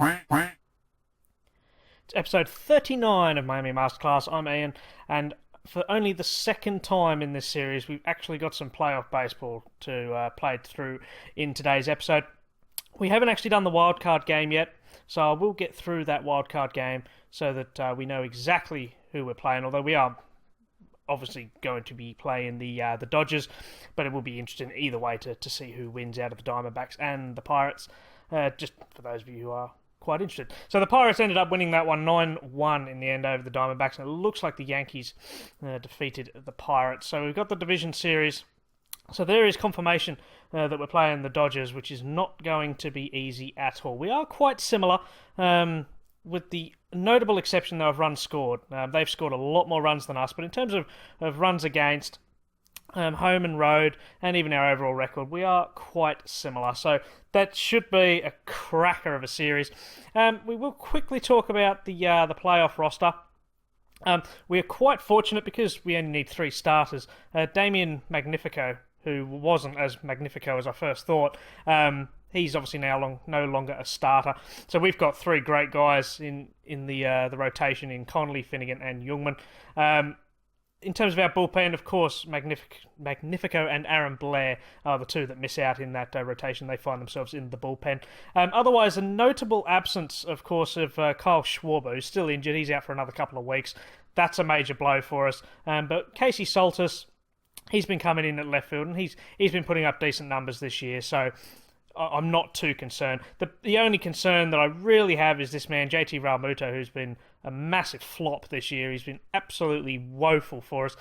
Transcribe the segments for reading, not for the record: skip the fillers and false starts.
It's episode 39 of Miami Masterclass. I'm Ian, and for only the second time in this series, we've actually got some playoff baseball to play through in today's episode. We haven't actually done the wildcard game yet, so I will get through that wildcard game so that we know exactly who we're playing, although we are obviously going to be playing the Dodgers, but it will be interesting either way to see who wins out of the Diamondbacks and the Pirates, just for those of you who are quite interested. So the Pirates ended up winning that one 9-1 in the end over the Diamondbacks, and it looks like the Yankees defeated the Pirates. So we've got the division series. So there is confirmation that we're playing the Dodgers, which is not going to be easy at all. We are quite similar, with the notable exception though of runs scored. They've scored a lot more runs than us, but in terms of runs against, home and road, and even our overall record, we are quite similar. So that should be a cracker of a series. We will quickly talk about the playoff roster. We are quite fortunate because we only need 3 starters. Damian Magnifico, who wasn't as magnifico as I first thought, he's obviously now no longer a starter. So we've got 3 great guys in the rotation in Connolly, Finnegan, and Youngman. In terms of our bullpen, of course, Magnifico and Aaron Blair are the 2 that miss out in that rotation. They find themselves in the bullpen. Otherwise, a notable absence, of course, of Kyle Schwarber, who's still injured. He's out for another couple of weeks. That's a major blow for us. But Casey Saltis, he's been coming in at left field, and he's been putting up decent numbers this year, so I'm not too concerned. The only concern that I really have is this man, JT Realmuto, who's been a massive flop this year. He's been absolutely woeful for us.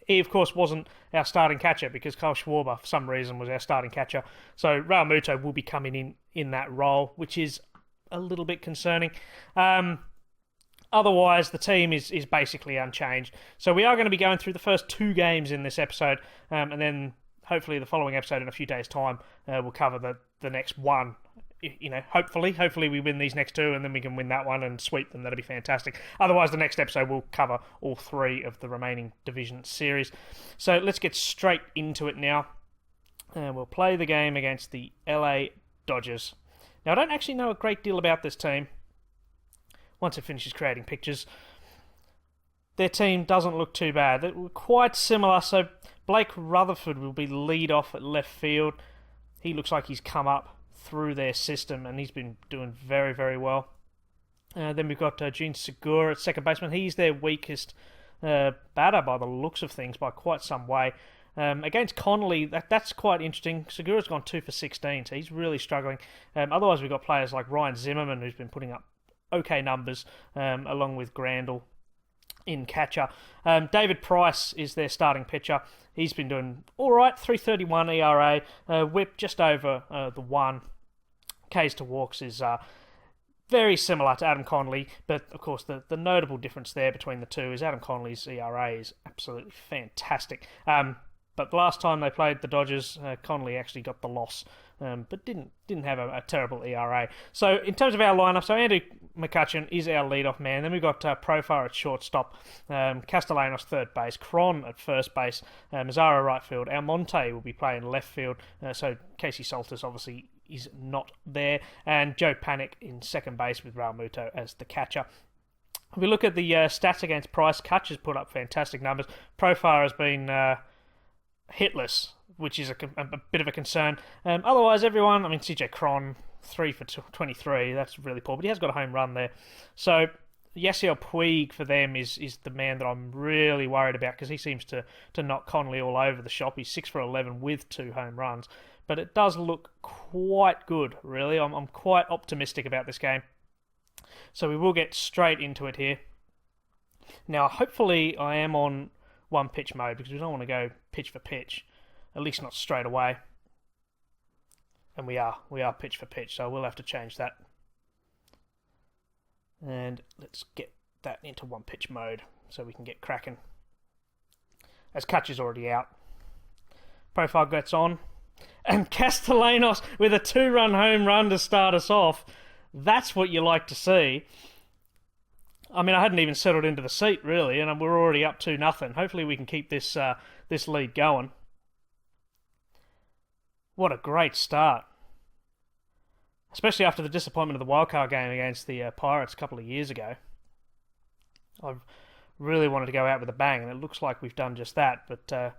He, of course, wasn't our starting catcher because Kyle Schwarber, for some reason, was our starting catcher. So Realmuto will be coming in that role, which is a little bit concerning. Otherwise, the team is basically unchanged. So we are going to be going through the first 2 games in this episode, and then hopefully the following episode in a few days' time we'll cover the next one. You know, hopefully we win these next 2 and then we can win that one and sweep them. That'll be fantastic. Otherwise, the next episode will cover all 3 of the remaining division series. So let's get straight into it now. And we'll play the game against the LA Dodgers. Now, I don't actually know a great deal about this team. Once it finishes creating pictures, their team doesn't look too bad. They're quite similar. So Blake Rutherford will be lead off at left field. He looks like he's come up through their system, and he's been doing very, very well. Then we've got Gene Segura at second baseman. He's their weakest batter by the looks of things, by quite some way. Against Connolly, that's quite interesting. Segura's gone 2 for 16, so he's really struggling. Otherwise, we've got players like Ryan Zimmerman, who's been putting up okay numbers, along with Grandal in catcher. David Price is their starting pitcher. He's been doing all right, 3.31 ERA, whip just over the 1. Ks to walks is very similar to Adam Connolly, but of course the notable difference there between the 2 is Adam Connolly's ERA is absolutely fantastic. But the last time they played the Dodgers, Connolly actually got the loss, but didn't have a terrible ERA. So in terms of our lineup, so Andrew McCutcheon is our leadoff man. Then we've got Profar at shortstop, Castellanos third base, Cron at first base, Mazzara right field. Almonte will be playing left field, so Casey Saltis obviously is not there, and Joe Panic in second base with Realmuto as the catcher. If we look at the stats against Price, Kutch has put up fantastic numbers. Profar has been hitless, which is a bit of a concern. Otherwise, everyone, I mean, CJ Cron, 3 for 23, that's really poor, but he has got a home run there. So Yasiel Puig for them is the man that I'm really worried about, because he seems to knock Connolly all over the shop. He's 6 for 11 with 2 home runs. But it does look quite good, really. I'm quite optimistic about this game. So we will get straight into it here. Now, hopefully I am on 1-pitch mode, because we don't want to go pitch for pitch, at least not straight away. And we are pitch for pitch, so we'll have to change that. And let's get that into 1-pitch mode so we can get cracking. As Kutch is already out. Profile gets on. And Castellanos with a 2-run home run to start us off. That's what you like to see. I mean, I hadn't even settled into the seat, really, and we're already up 2-0. Hopefully we can keep this lead going. What a great start. especially after the disappointment of the wildcard game against the Pirates a couple of years ago. I've really wanted to go out with a bang, and it looks like we've done just that. But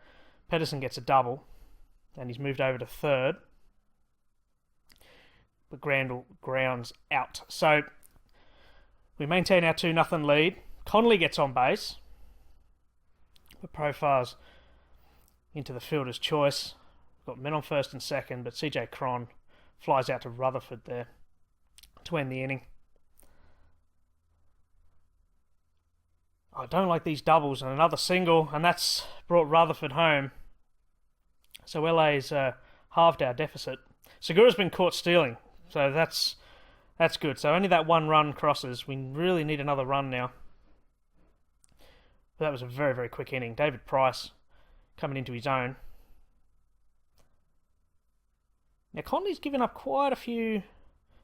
Pedersen gets a double, and he's moved over to third. But Grandal grounds out. So we maintain our 2-0 lead. Connolly gets on base, but profiles into the fielder's choice. We've got men on first and second, but CJ Cron flies out to Rutherford there to end the inning. I don't like these doubles, and another single, and that's brought Rutherford home. So LA's halved our deficit. Segura's been caught stealing, so that's good. So only that 1 run crosses. We really need another run now. But that was a very, very quick inning. David Price coming into his own. Now, Conley's given up quite a few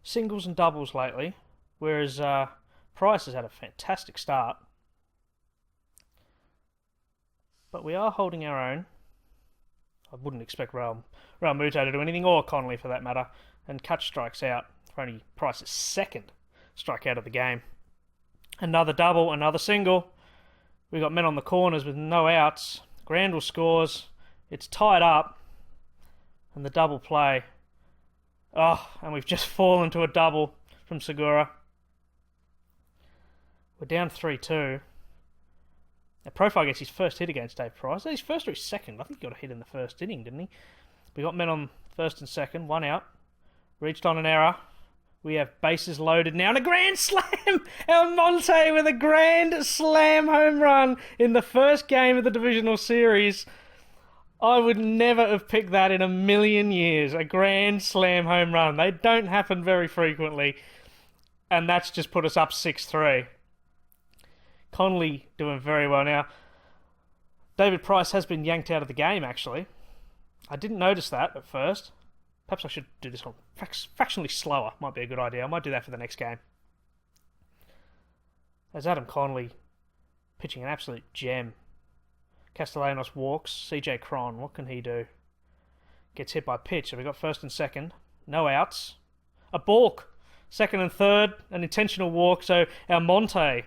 singles and doubles lately, whereas Price has had a fantastic start. But we are holding our own. I wouldn't expect Raul Muto to do anything, or Connolly for that matter. And Kutch strikes out for only Price's second strikeout of the game. Another double, another single. We've got men on the corners with no outs. Grandal scores. It's tied up. And the double play. Oh, and we've just fallen to a double from Segura. We're down 3-2. Now, Profile gets his first hit against Dave Price. His first or his second? I think he got a hit in the first inning, didn't he? We got men on first and second, 1 out. Reached on an error. We have bases loaded now, and a grand slam! Almonte with a grand slam home run in the first game of the divisional series. I would never have picked that in a million years. A grand slam home run. They don't happen very frequently. And that's just put us up 6-3. Connolly doing very well now. David Price has been yanked out of the game, actually. I didn't notice that at first. Perhaps I should do this one fractionally slower. Might be a good idea. I might do that for the next game. As Adam Connolly pitching an absolute gem. Castellanos walks. CJ Cron, what can he do? Gets hit by pitch. So we got first and second. No outs. A balk. Second and third. An intentional walk. So Almonte...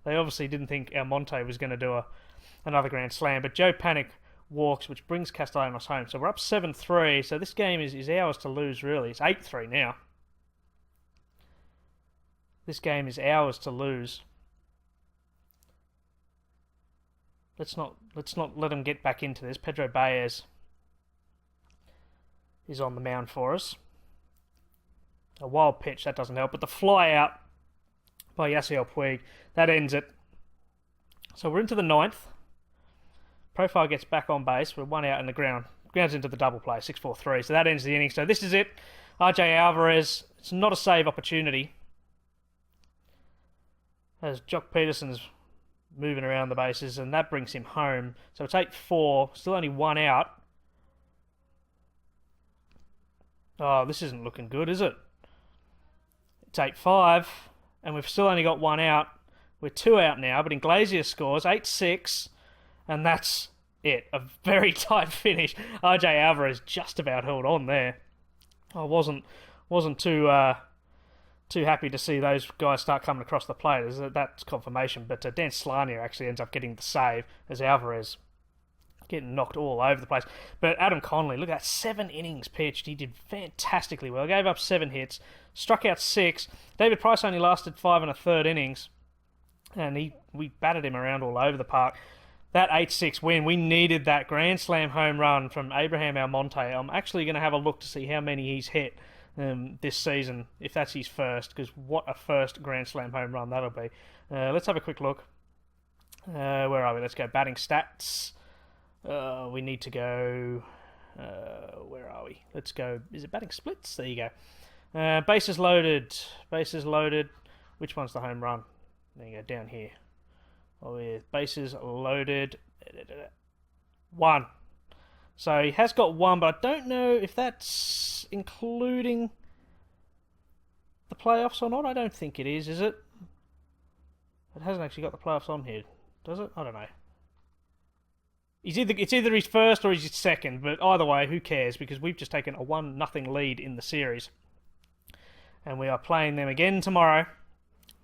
They obviously didn't think Almonte was going to do another grand slam, but Joe Panic walks, which brings Castellanos home. So we're up 7-3, so this game is ours to lose, really. It's 8-3 now. This game is ours to lose. Let's not let them get back into this. Pedro Baez is on the mound for us. A wild pitch, that doesn't help, but the fly out by Yasiel Puig, that ends it. So we're into the 9th. Profile gets back on base. We're 1 out in the ground. Grounds into the double play, 6-4-3. So that ends the inning. So this is it. RJ Alvarez, it's not a save opportunity. As Jock Peterson's moving around the bases, and that brings him home. So it's 8-4. Still only 1 out. Oh, this isn't looking good, is it? It's 8-5. And we've still only got 1 out. We're 2 out now, but Iglesias scores 8-6, and that's it. A very tight finish. RJ Alvarez just about held on there. I wasn't too happy to see those guys start coming across the plate. That's confirmation. But Dan Slania actually ends up getting the save as Alvarez getting knocked all over the place. But Adam Connolly, look at that, 7 innings pitched. He did fantastically well. Gave up 7 hits, struck out 6. David Price only lasted 5 1/3 innings, and we battered him around all over the park. That 8-6 win, we needed that grand slam home run from Abraham Almonte. I'm actually going to have a look to see how many he's hit this season, if that's his first, because what a first grand slam home run that'll be. Let's have a quick look. Where are we? Let's go batting stats. We need to go... where are we? Let's go... Is it batting splits? There you go. Bases loaded. Bases loaded. Which one's the home run? There you go, down here. Oh, yeah. Bases loaded. 1. So he has got 1, but I don't know if that's including the playoffs or not. I don't think it is it? It hasn't actually got the playoffs on here, does it? I don't know. It's either his first or his second, but either way, who cares? Because we've just taken a 1-0 lead in the series. and we are playing them again tomorrow.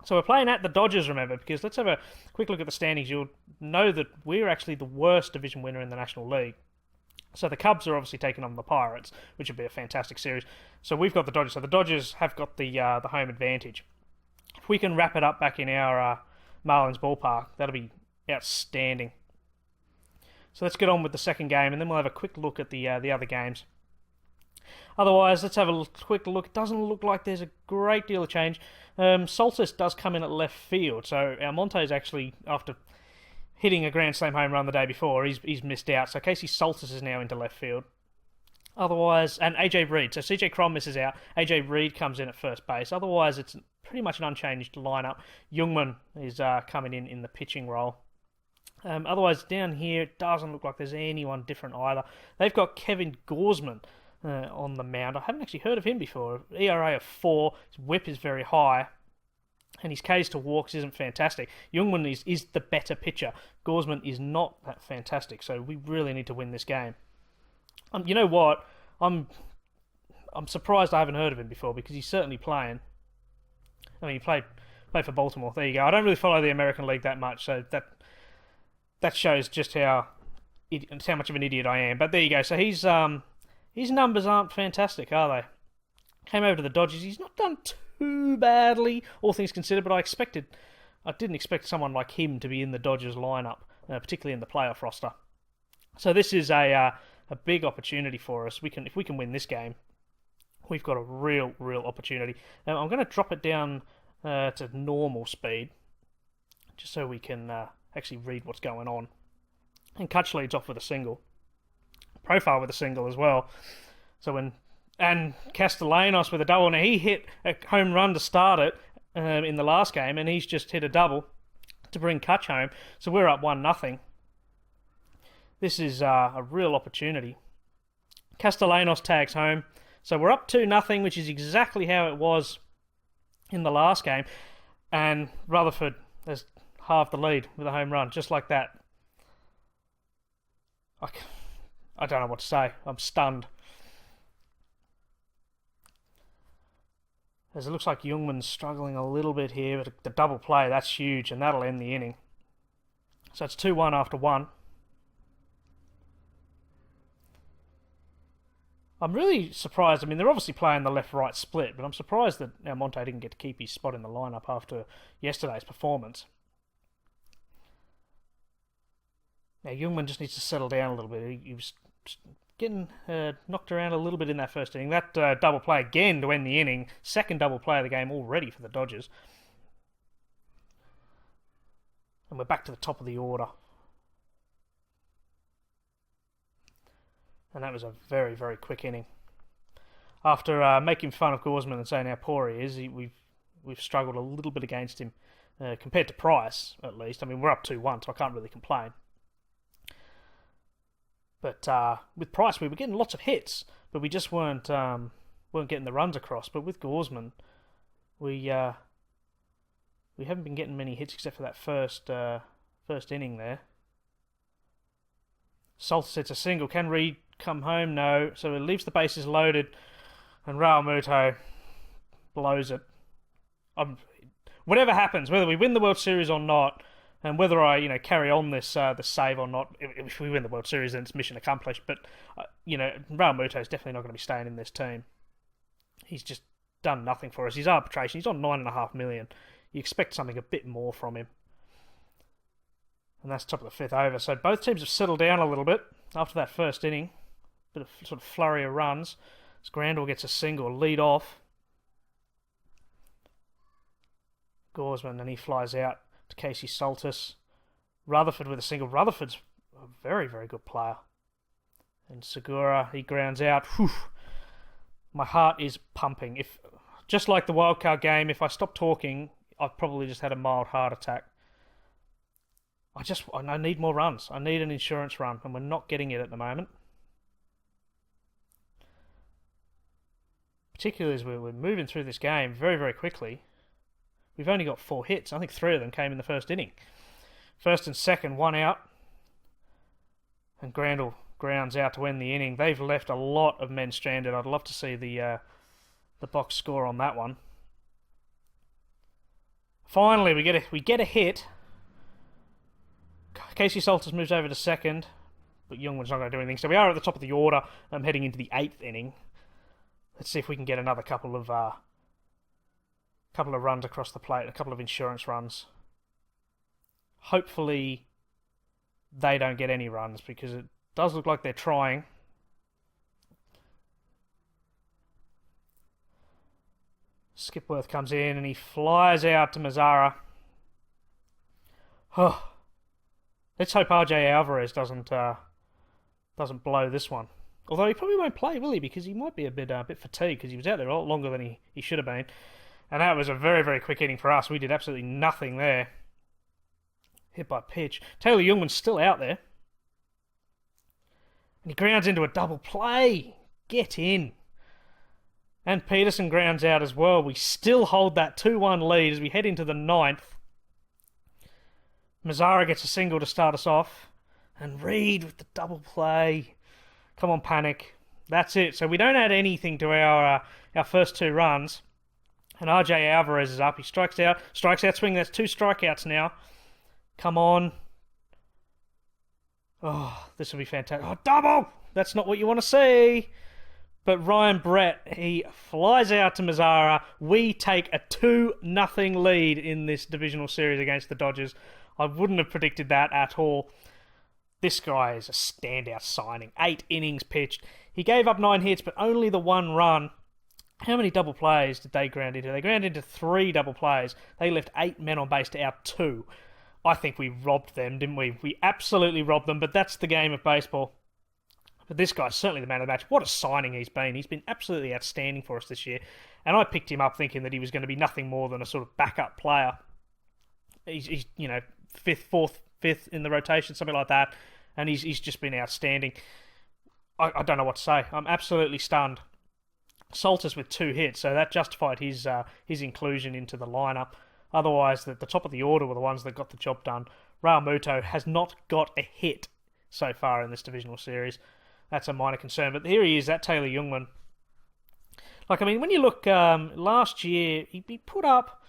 So we're playing at the Dodgers, remember, because let's have a quick look at the standings. You'll know that we're actually the worst division winner in the National League. So the Cubs are obviously taking on the Pirates, which would be a fantastic series. So we've got the Dodgers. So the Dodgers have got the home advantage. If we can wrap it up back in our Marlins ballpark, that'll be outstanding. So let's get on with the second game, and then we'll have a quick look at the other games. Otherwise, let's have a quick look. It doesn't look like there's a great deal of change. Soltis does come in at left field, so Almonte's actually, after hitting a Grand Slam home run the day before, he's missed out. So Casey Soltis is now into left field. Otherwise, and AJ Reed. So CJ Cron misses out. AJ Reed comes in at first base. Otherwise, it's pretty much an unchanged lineup. Youngman is coming in the pitching role. Otherwise, down here, it doesn't look like there's anyone different either. They've got Kevin Gaursman on the mound. I haven't actually heard of him before. ERA of 4. His whip is very high. And his Ks to walks isn't fantastic. Youngman is the better pitcher. Gaursman is not that fantastic. So we really need to win this game. You know what? I'm surprised I haven't heard of him before, because he's certainly playing. I mean, he played for Baltimore. There you go. I don't really follow the American League that much, so that shows just how much of an idiot I am. But there you go. So his numbers aren't fantastic, are they? Came over to the Dodgers. He's not done too badly, all things considered, but I didn't expect someone like him to be in the Dodgers lineup, particularly in the playoff roster. So this is a big opportunity for us. If we can win this game, we've got a real opportunity. Now, I'm going to drop it down to normal speed, just so we can actually read what's going on. And Kutch leads off with a single. Profile with a single as well. And Castellanos with a double. Now, he hit a home run to start it in the last game, and he's just hit a double to bring Kutch home. So we're up 1-0. This is a real opportunity. Castellanos tags home. So we're up 2-0, which is exactly how it was in the last game. And Rutherford has halved the lead with a home run, just like that. I don't know what to say. I'm stunned. As it looks like Youngman's struggling a little bit here, but the double play, that's huge, and that'll end the inning. So it's 2-1 after 1. I'm really surprised. I mean, they're obviously playing the left-right split, but I'm surprised that Almonte didn't get to keep his spot in the lineup after yesterday's performance. Now, Youngman just needs to settle down a little bit. He was getting knocked around a little bit in that first inning. That double play again to end the inning. Second double play of the game already for the Dodgers. And we're back to the top of the order. And that was a very, very quick inning. After making fun of Gaursman and saying how poor he is, we've struggled a little bit against him compared to Price, at least. I mean, we're up 2-1, so I can't really complain. But with Price, we were getting lots of hits, but we just weren't getting the runs across. But with Gaursman, we haven't been getting many hits except for that first inning there. Soltis hits a single. Can Reed come home? No. So it leaves the bases loaded, and Raul Muto blows it. Whatever happens, whether we win the World Series or not, and whether I carry on this save or not, if we win the World Series, then it's mission accomplished. But Raul Muto is definitely not going to be staying in this team. He's just done nothing for us. His arbitration, he's on $9.5 million. You expect something a bit more from him. And that's top of the 5th over. So both teams have settled down a little bit after that first inning. Bit of sort of flurry of runs. As Grandal gets a single, lead off. Gaursman, and he flies out to Casey Soltis. Rutherford with a single. Rutherford's a very, very good player. And Segura, he grounds out. Whew. My heart is pumping. Just like the wildcard game, if I stopped talking, I've probably just had a mild heart attack. I need more runs. I need an insurance run, and we're not getting it at the moment. Particularly as we're moving through this game very, very quickly. We've only got 4 hits. I think 3 of them came in the first inning. First and second, 1 out. And Grandal grounds out to end the inning. They've left a lot of men stranded. I'd love to see the box score on that one. finally we get a hit. Casey Salters moves over to second, but Youngman's not going to do anything. So we are at the top of the order. I'm heading into the 8th inning. Let's see if we can get another couple of runs across the plate, a couple of insurance runs. Hopefully they don't get any runs, because it does look like they're trying. Skipworth comes in and he flies out to Mazzara. Oh, let's hope RJ Alvarez doesn't blow this one. Although he probably won't play, will he? Because he might be a bit fatigued, because he was out there a lot longer than he should have been. And that was a very, very quick inning for us. We did absolutely nothing there. Hit by pitch. Taylor Youngman's still out there. And he grounds into a double play. Get in. And Peterson grounds out as well. We still hold that 2-1 lead as we head into the 9th. Mazzara gets a single to start us off. And Reed with the double play. Come on, Panic. That's it. So we don't add anything to our first 2 runs. And RJ Alvarez is up. He strikes out swing. That's 2 strikeouts now. Come on. Oh, this will be fantastic. Oh, double! That's not what you want to see. But Ryan Brett, he flies out to Mazzara. We take a 2-0 lead in this divisional series against the Dodgers. I wouldn't have predicted that at all. This guy is a standout signing. 8 innings pitched. He gave up 9 hits, but only the 1 run. How many double plays did they ground into? They ground into 3 double plays. They left 8 men on base to our 2. I think we robbed them, didn't we? We absolutely robbed them, but that's the game of baseball. But this guy's certainly the man of the match. What a signing he's been. He's been absolutely outstanding for us this year. And I picked him up thinking that he was going to be nothing more than a sort of backup player. He's 5th in the rotation, something like that. And he's just been outstanding. I don't know what to say. I'm absolutely stunned. Salters with 2 hits, so that justified his inclusion into the lineup. Otherwise, the top of the order were the ones that got the job done. Raul Muto has not got a hit so far in this divisional series. That's a minor concern. But here he is, that Taylor Youngman. When you look, last year, he put up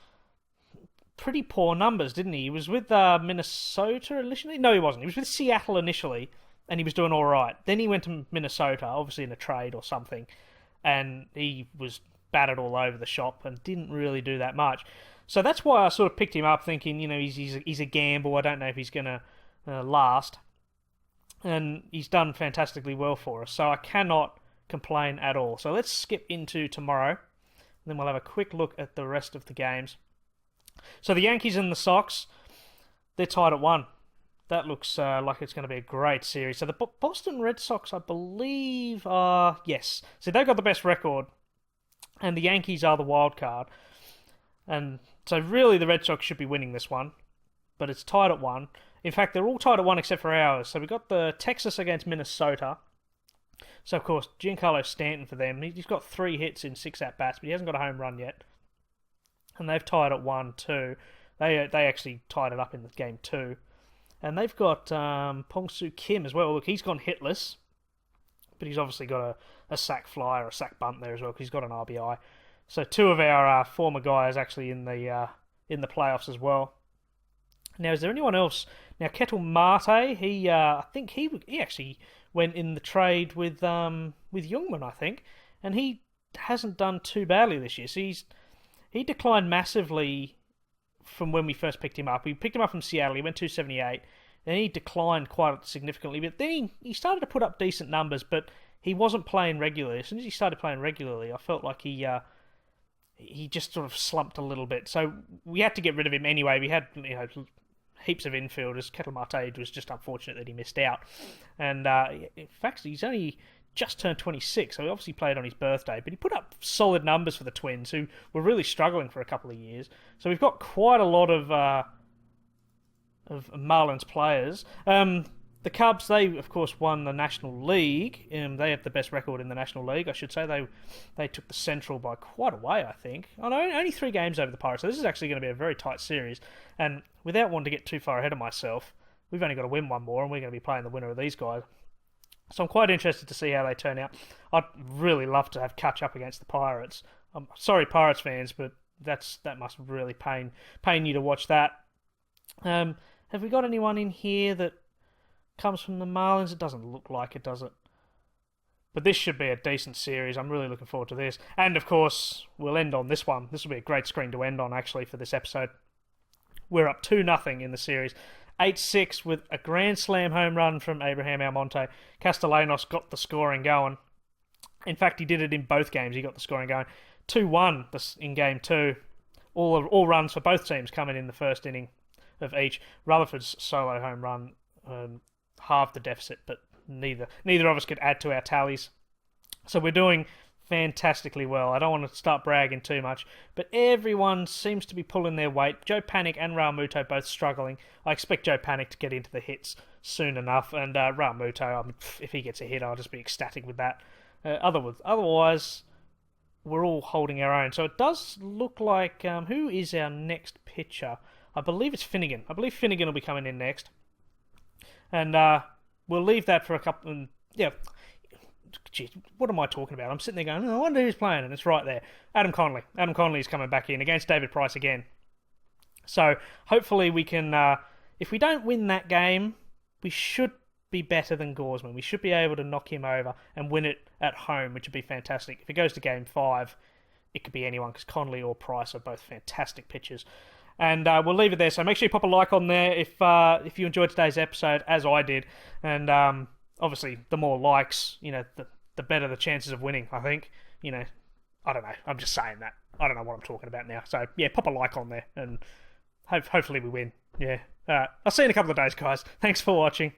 pretty poor numbers, didn't he? He was with Minnesota initially? No, he wasn't. He was with Seattle initially, and he was doing all right. Then he went to Minnesota, obviously in a trade or something, and he was battered all over the shop and didn't really do that much. So that's why I sort of picked him up, thinking, he's a gamble. I don't know if he's going to last. And he's done fantastically well for us, so I cannot complain at all. So let's skip into tomorrow, and then we'll have a quick look at the rest of the games. So the Yankees and the Sox, they're tied at 1. That looks like it's going to be a great series. So the Boston Red Sox, I believe, are... Yes. So they've got the best record, and the Yankees are the wild card. And so really the Red Sox should be winning this one, but it's tied at 1. In fact, they're all tied at 1 except for ours. So we've got the Texas against Minnesota. So, of course, Giancarlo Stanton for them. He's got 3 hits in 6 at-bats, but he hasn't got a home run yet. And they've tied at 1 too. They actually tied it up in game 2. And they've got Pong-Soo Kim as well. Look, he's gone hitless, but he's obviously got a sac fly or a sac bunt there as well, because he's got an RBI. So 2 of our former guys actually in the playoffs as well. Now, is there anyone else? Now, Ketel Marte, I think he actually went in the trade with Youngman, I think, and he hasn't done too badly this year. So he declined massively from when we first picked him up. We picked him up from Seattle. He went 278. Then he declined quite significantly, but then he started to put up decent numbers, but he wasn't playing regularly. As soon as he started playing regularly, I felt like he just sort of slumped a little bit. So we had to get rid of him anyway. We had heaps of infielders. Ketel Marte was just unfortunate that he missed out. And in fact, he's only just turned 26, so he obviously played on his birthday, but he put up solid numbers for the Twins, who were really struggling for a couple of years. So we've got quite a lot of Marlins players. The Cubs, they of course won the National League. They have the best record in the National League, I should say. They took the Central by quite a way, I think. Oh no, only 3 games over the Pirates, so this is actually going to be a very tight series. And without wanting to get too far ahead of myself, we've only got to win one more, and we're going to be playing the winner of these guys. So I'm quite interested to see how they turn out. I'd really love to have catch up against the Pirates. I'm sorry, Pirates fans, but that must really pain you to watch that. Have we got anyone in here that comes from the Marlins? It doesn't look like it, does it? But this should be a decent series. I'm really looking forward to this. And, of course, we'll end on this one. This will be a great screen to end on, actually, for this episode. We're up 2-0 in the series. 8-6 with a grand slam home run from Abraham Almonte. Castellanos got the scoring going. In fact, he did it in both games. He got the scoring going. 2-1 in Game 2. All runs for both teams coming in the first inning of each. Rutherford's solo home run halved the deficit, but neither of us could add to our tallies. So we're doing fantastically well. I don't want to start bragging too much, but everyone seems to be pulling their weight. Joe Panic and Raul Muto both struggling. I expect Joe Panic to get into the hits soon enough, and Raul Muto, if he gets a hit, I'll just be ecstatic with that. Otherwise, we're all holding our own. So it does look like, who is our next pitcher? I believe it's Finnegan. I believe Finnegan will be coming in next. And we'll leave that for a couple... And, yeah, geez, what am I talking about? I'm sitting there going, I wonder who's playing, and it's right there. Adam Conley. Adam Conley's coming back in against David Price again. So hopefully we can... if we don't win that game, we should be better than Gaursman. We should be able to knock him over and win it at home, which would be fantastic. If it goes to Game 5, it could be anyone, because Conley or Price are both fantastic pitchers. And we'll leave it there. So make sure you pop a like on there if you enjoyed today's episode, as I did. And obviously, the more likes, the better the chances of winning, I think. I don't know. I'm just saying that. I don't know what I'm talking about now. So, yeah, pop a like on there, and hopefully we win. Yeah. All right. I'll see you in a couple of days, guys. Thanks for watching.